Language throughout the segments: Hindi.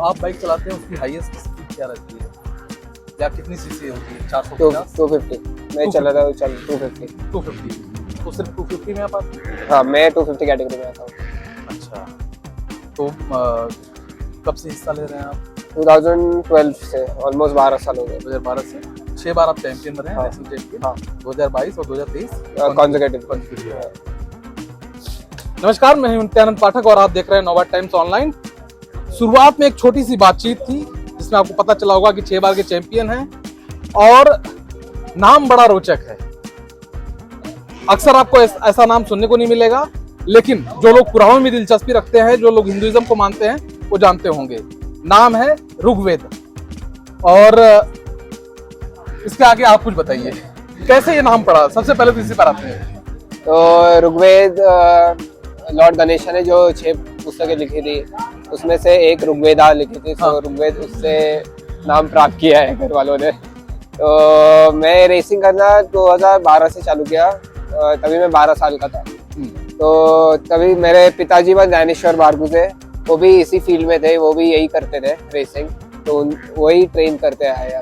आप बाइक चलाते हैं उसकी हाईएस्ट स्पीड क्या रहती है या कितनी सीसी होती है? 450? 250 मैं चला रहा हूँ, 250। 250 तो सिर्फ 250 में आप आते हैं? हाँ, मैं 250 कैटेगरी में आता हूँ। अच्छा, तो कब से हिस्सा ले रहे हैं आप? 2012 से, ऑलमोस्ट 12 साल हो गए। 2012 से 6 बार आप चैंपियन बने हैं, हाँ। Racing champion. हाँ। 2022 और 2023 कॉन्सेक्यूटिव। नमस्कार, मैं हूं नित्यानंद पाठक और आप देख रहे हैं नोवा टाइम्स ऑनलाइन। शुरुआत में एक छोटी सी बातचीत थी जिसमें आपको पता चला होगा कि 6 बार के चैंपियन हैं और नाम बड़ा रोचक है। अक्सर आपको ऐसा नाम सुनने को नहीं मिलेगा, लेकिन जो लोग पुराणों में दिलचस्पी रखते हैं, जो लोग हिंदुइज्म को मानते हैं, वो जानते होंगे। नाम है ऋग्वेद। और इसके आगे आप कुछ बताइए, कैसे ये नाम पड़ा? सबसे पहले तो इसी पर आते हैं। तो ऋग्वेद, लॉर्ड गणेशा ने जो 6 पुस्तकें लिखी थी उसमें से एक ऋग्वेदा लिखी थी। तो ऋग्वेद उससे नाम प्राप्त किया है घर वालों ने। तो मैं रेसिंग करना 2012 से चालू किया, तभी मैं 12 साल का था। तो तभी मेरे पिताजी व ज्ञानेश्वर भार्गव थे, वो भी इसी फील्ड में थे, वो भी यही करते थे रेसिंग, तो वही ट्रेन करते आए।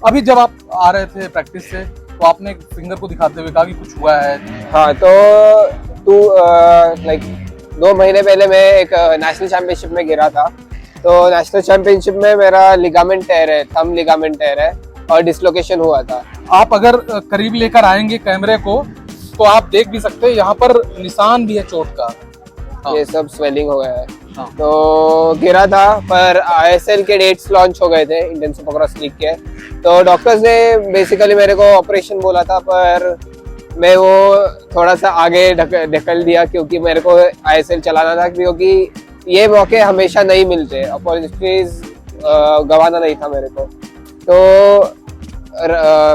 अभी जब आप आ रहे थे प्रैक्टिस से तो आपने फिंगर को दिखाते हुए कहा कि कुछ हुआ है। हाँ, तो लाइक 2 महीने पहले मैं एक नेशनल चैंपियनशिप में गिरा था। तो नेशनल चैंपियनशिप में मेरा लिगामेंट टेयर है, थंब लिगामेंट टेयर है और डिसलोकेशन हुआ था। आप अगर करीब लेकर आएंगे कैमरे को तो आप देख भी सकते हैं, यहाँ पर निशान भी है चोट का। हाँ। ये सब स्वेलिंग हो गया है। हाँ। तो गिरा था, पर ISL के डेट्स लॉन्च हो गए थे, इंडियन सुपरक्रॉस लीग के। तो डॉक्टर्स ने बेसिकली मेरे को ऑपरेशन बोला था, पर मैं वो थोड़ा सा आगे ढकल दिया क्योंकि मेरे को ISL चलाना था, क्योंकि ये मौके हमेशा नहीं मिलते, अपॉर्चुनिटीज गंवाना नहीं था मेरे को। तो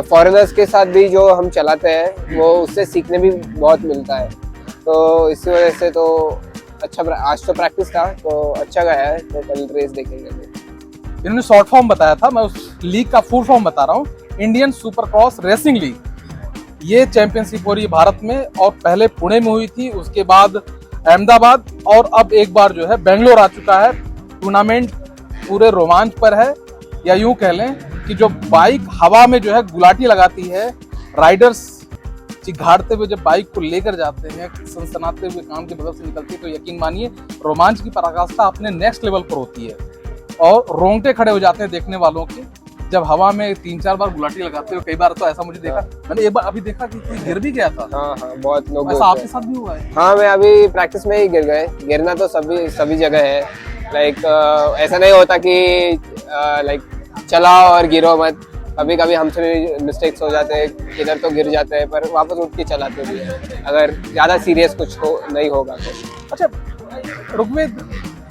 फॉरेनर्स के साथ भी जो हम चलाते हैं वो उससे सीखने भी बहुत मिलता है। तो इसी वजह से तो अच्छा, आज तो प्रैक्टिस था तो अच्छा गया है, तो कल रेस देखेंगे। इन्होंने शॉर्ट फॉर्म बताया था, मैं उस लीग का फुल फॉर्म बता रहा हूँ, इंडियन सुपरक्रॉस रेसिंग लीग। ये चैंपियनशिप हो रही है भारत में, और पहले पुणे में हुई थी, उसके बाद अहमदाबाद, और अब एक बार जो है बेंगलोर आ चुका है। टूर्नामेंट पूरे रोमांच पर है, या यूं कह लें कि जो बाइक हवा में जो है गुलाटी लगाती है, राइडर्स चिघाड़ते हुए जब बाइक को लेकर जाते हैं, सनसनाते हुए कान के बगल से निकलती है, तो यकीन मानिए रोमांच की पराकाष्ठा अपने नेक्स्ट लेवल पर होती है और रोंगटे खड़े हो जाते हैं देखने वालों के जब हवा में 3-4 बार गुलाटी लगाते हो। कई बार तो ऐसा मुझे देखा, मैंने एक बार अभी देखा कि कोई गिर भी गया था। हाँ, बहुत लोग ऐसा आपके साथ भी हुआ है? हाँ, मैं अभी प्रैक्टिस में ही गिर गए। गिरना तो सभी जगह है, लाइक ऐसा नहीं होता कि लाइक चला और गिरो मत। कभी कभी हमसे भी मिस्टेक्स हो जाते हैं, इधर तो गिर जाते हैं, पर वापस उठ के चलाते भी है, अगर ज़्यादा सीरियस कुछ नहीं होगा तो। अच्छा, ऋग्वेद,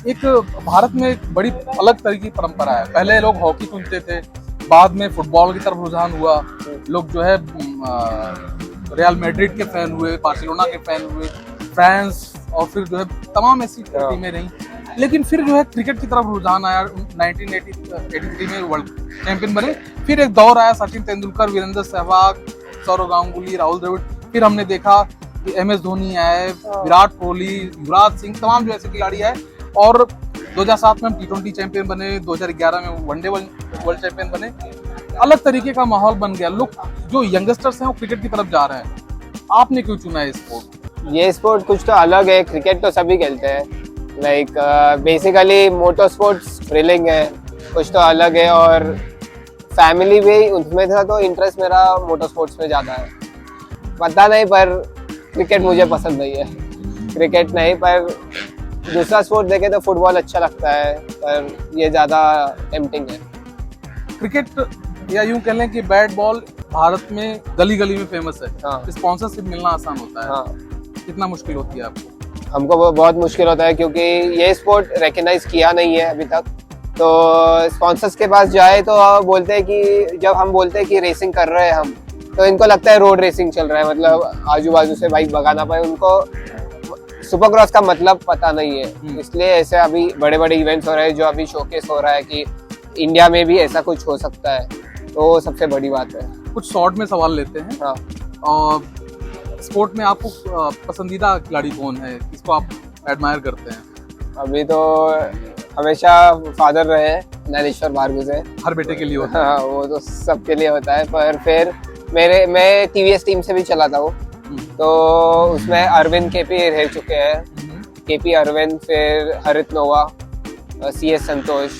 एक भारत में एक बड़ी अलग तरह की परंपरा है। पहले लोग हॉकी सुनते थे, बाद में फुटबॉल की तरफ रुझान हुआ, लोग जो है रियल मैड्रिड के फैन हुए, बार्सिलोना के फैन हुए, फ्रांस, और फिर जो है तमाम ऐसी टीमें रहीं। लेकिन फिर जो है क्रिकेट की तरफ रुझान आया। 1983 में वर्ल्ड चैंपियन बने। फिर एक दौर आया सचिन तेंदुलकर, वीरेंद्र सहवाग, सौरव गांगुली, राहुल द्रविड़। फिर हमने देखा कि MS धोनी आए, विराट कोहली, युवराज सिंह, तमाम जो ऐसे खिलाड़ी आए। और 2007 में हम T20 चैंपियन बने, 2011 में वनडे वर्ल्ड चैंपियन बने। अलग तरीके का माहौल बन गया, लोग जो यंगस्टर्स हैं वो क्रिकेट की तरफ जा रहे हैं। आपने क्यों चुना है स्पोर्ट? ये स्पोर्ट कुछ तो अलग है, क्रिकेट तो सभी खेलते हैं, like basically motor sports thrilling है, कुछ तो अलग है। और फैमिली भी उसमें था, तो इंटरेस्ट मेरा मोटर स्पोर्ट्स में ज़्यादा है। पता नहीं, पर क्रिकेट मुझे पसंद नहीं है। क्रिकेट नहीं, पर दूसरा स्पोर्ट देखे तो फुटबॉल अच्छा लगता है, पर ये ज़्यादा टेम्पटिंग है। क्रिकेट, या यूं कह लें कि बैट बॉल भारत में गली गली में फेमस है। हाँ। स्पॉन्सरशिप मिलना आसान होता है। हाँ। कितना मुश्किल होती है आपको? हमको बहुत मुश्किल होता है, क्योंकि ये स्पोर्ट रिकग्नाइज किया नहीं है अभी तक। तो स्पॉन्सर्स के पास जाए तो बोलते हैं कि जब हम बोलते हैं कि रेसिंग कर रहे हैं हम, तो इनको लगता है रोड रेसिंग चल रहा है, मतलब आजू बाजू से बाइक भगाना पाए। उनको सुपरक्रॉस का मतलब पता नहीं है, इसलिए ऐसे अभी बड़े बड़े इवेंट्स हो रहे हैं, जो अभी शोकेस हो रहा है कि इंडिया में भी ऐसा कुछ हो सकता है, तो सबसे बड़ी बात है। कुछ शॉर्ट में सवाल लेते हैं। हाँ। और स्पोर्ट में आपको पसंदीदा खिलाड़ी कौन है, किसको आप एडमायर करते हैं? अभी तो हमेशा फादर रहे हैं ज्ञानेश्वर भार्गव से। हर बेटे के लिए होता हाँ, वो तो सबके लिए होता है। पर फिर मैं टीवीएस टीम से भी चलाता हूँ, तो उसमें अरविंद केपी रह चुके हैं। केपी अरविंद, फिर हरित नोवा, सीएस संतोष,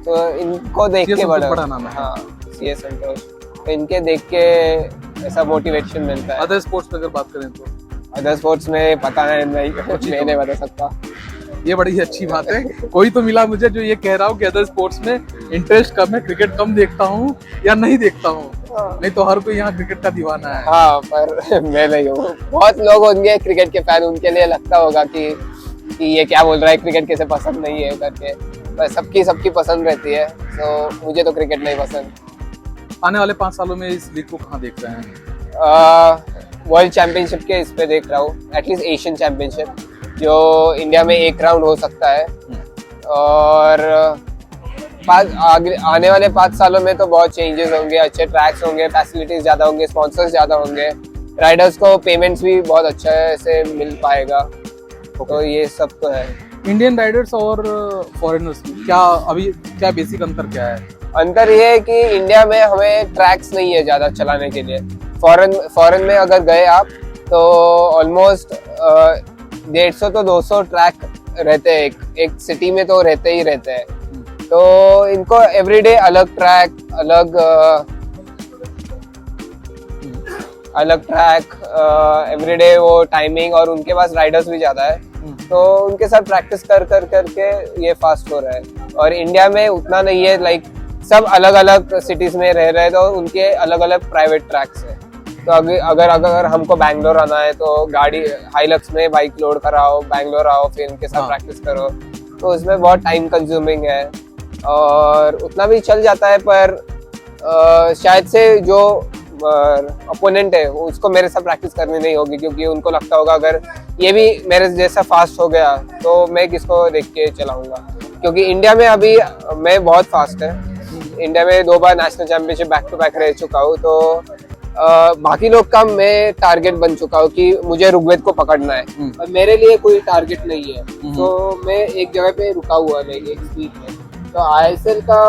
तो इनको देख के बड़ा नाम है। हाँ, सीएस संतोष, तो इनके देख के ऐसा मोटिवेशन मिलता है। अदर स्पोर्ट्स में अगर बात करें तो अदर स्पोर्ट्स में पता नहीं, मैं नहीं बता सकता। ये बड़ी अच्छी बात है। कोई तो मिला मुझे जो ये कह रहा हूँ कि अदर स्पोर्ट्स में इंटरेस्ट कम है, क्रिकेट कम देखता हूँ या नहीं देखता हूँ। नहीं तो हर कोई यहाँ क्रिकेट का दीवाना है। हाँ, पर मैं नहीं हूँ। बहुत लोग होंगे क्रिकेट के फैन, उनके लिए लगता होगा कि ये क्या बोल रहा है, क्रिकेट किसे पसंद नहीं है करके। पर सबकी पसंद रहती है, तो मुझे तो क्रिकेट नहीं पसंद। आने वाले 5 सालों में इस लीग को कहाँ देख रहे हैं? वर्ल्ड चैंपियनशिप के इस पे देख रहा हूँ, एटलीस्ट एशियन चैंपियनशिप, जो इंडिया में एक राउंड हो सकता है। और आने वाले 5 सालों में तो बहुत चेंजेस होंगे, अच्छे ट्रैक्स होंगे, फैसिलिटीज ज्यादा होंगे, स्पॉन्सर्स ज्यादा होंगे, राइडर्स को पेमेंट्स भी बहुत अच्छे से मिल पाएगा। तो ये सब तो है। इंडियन राइडर्स और फॉरेनर्स क्या बेसिक अंतर क्या है? अंतर ये है कि इंडिया में हमें ट्रैक्स नहीं है ज्यादा चलाने के लिए। फॉरेन में अगर गए आप तो ऑलमोस्ट 150 तो 200 ट्रैक रहते हैं, एक सिटी में तो रहते ही रहते हैं। तो इनको एवरीडे अलग ट्रैक, एवरीडे वो टाइमिंग, और उनके पास राइडर्स भी ज्यादा है, तो उनके साथ प्रैक्टिस करके ये फास्ट हो रहा है। और इंडिया में उतना नहीं है, लाइक सब अलग अलग सिटीज में रह रहे हैं, तो उनके अलग अलग प्राइवेट ट्रैक्स है। तो अगर हमको बैंगलोर आना है तो गाड़ी हाइलक्स में बाइक लोड कराओ, बैंगलोर आओ, फिर इनके साथ प्रैक्टिस करो, तो उसमें बहुत टाइम कंज्यूमिंग है। और उतना भी चल जाता है, पर शायद से जो अपोनेंट है उसको मेरे साथ प्रैक्टिस करनी नहीं होगी, क्योंकि उनको लगता होगा अगर ये भी मेरे जैसा फास्ट हो गया तो मैं किसको देख के चलाऊंगा। क्योंकि इंडिया में अभी मैं बहुत फास्ट है, इंडिया में 2 बार national championship back to back रह चुका हूँ, तो बाकी लोग का मैं टारगेट बन चुका हूँ कि मुझे ऋग्वेद को पकड़ना है, और मेरे लिए कोई टारगेट नहीं है। तो मैं एक जगह पे रुका हुआ नहीं, एक स्पीड में। तो आईएसएल का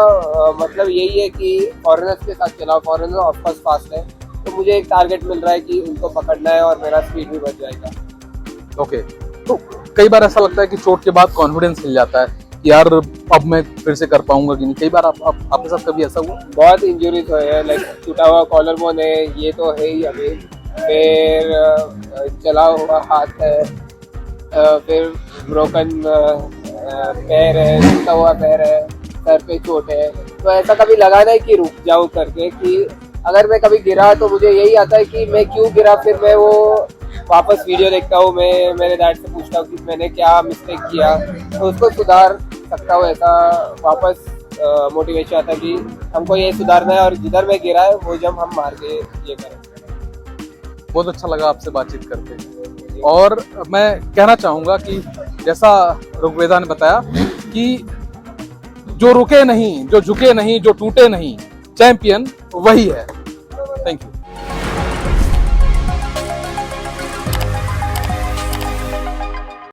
मतलब यही है कि फॉरेनर्स के साथ चलाओ, फॉरेनर ऑफकोर्स फास्ट है, तो मुझे एक टारगेट मिल रहा है कि उनको पकड़ना है और मेरा स्पीड भी बढ़ जाएगा। ओके, तो कई बार ऐसा लगता है कि चोट के बाद कॉन्फिडेंस मिल जाता है कि यार अब मैं फिर से कर पाऊंगा कि नहीं। कई बार आपके साथ कभी ऐसा हुआ? बहुत इंजरीज हुए हैं, लाइक टूटा हुआ कॉलर बोन है, ये तो है ही अभी, फिर चला हुआ हाथ है, फिर ब्रोकन पैर है, टूटा हुआ पैर है, सर पे चोट है। तो ऐसा कभी लगा नहीं कि रुक जाऊं करके, कि अगर मैं कभी गिरा तो मुझे यही आता है कि मैं क्यों गिरा। फिर मैं वो वापस वीडियो देखता हूँ, मैं मेरे डैड से पूछता हूँ कि मैंने क्या मिस्टेक किया, तो उसको सुधार सकता हूँ। ऐसा वापस मोटिवेशन आता है कि हमको ये सुधारना है, और जिधर मैं गिरा है वो जब हम मार के ये करें। बहुत अच्छा लगा आपसे बातचीत करके। और मैं कहना चाहूंगा कि जैसा ऋग्वेदा ने बताया कि जो रुके नहीं, जो झुके नहीं, जो टूटे नहीं, चैंपियन वही है। Thank you.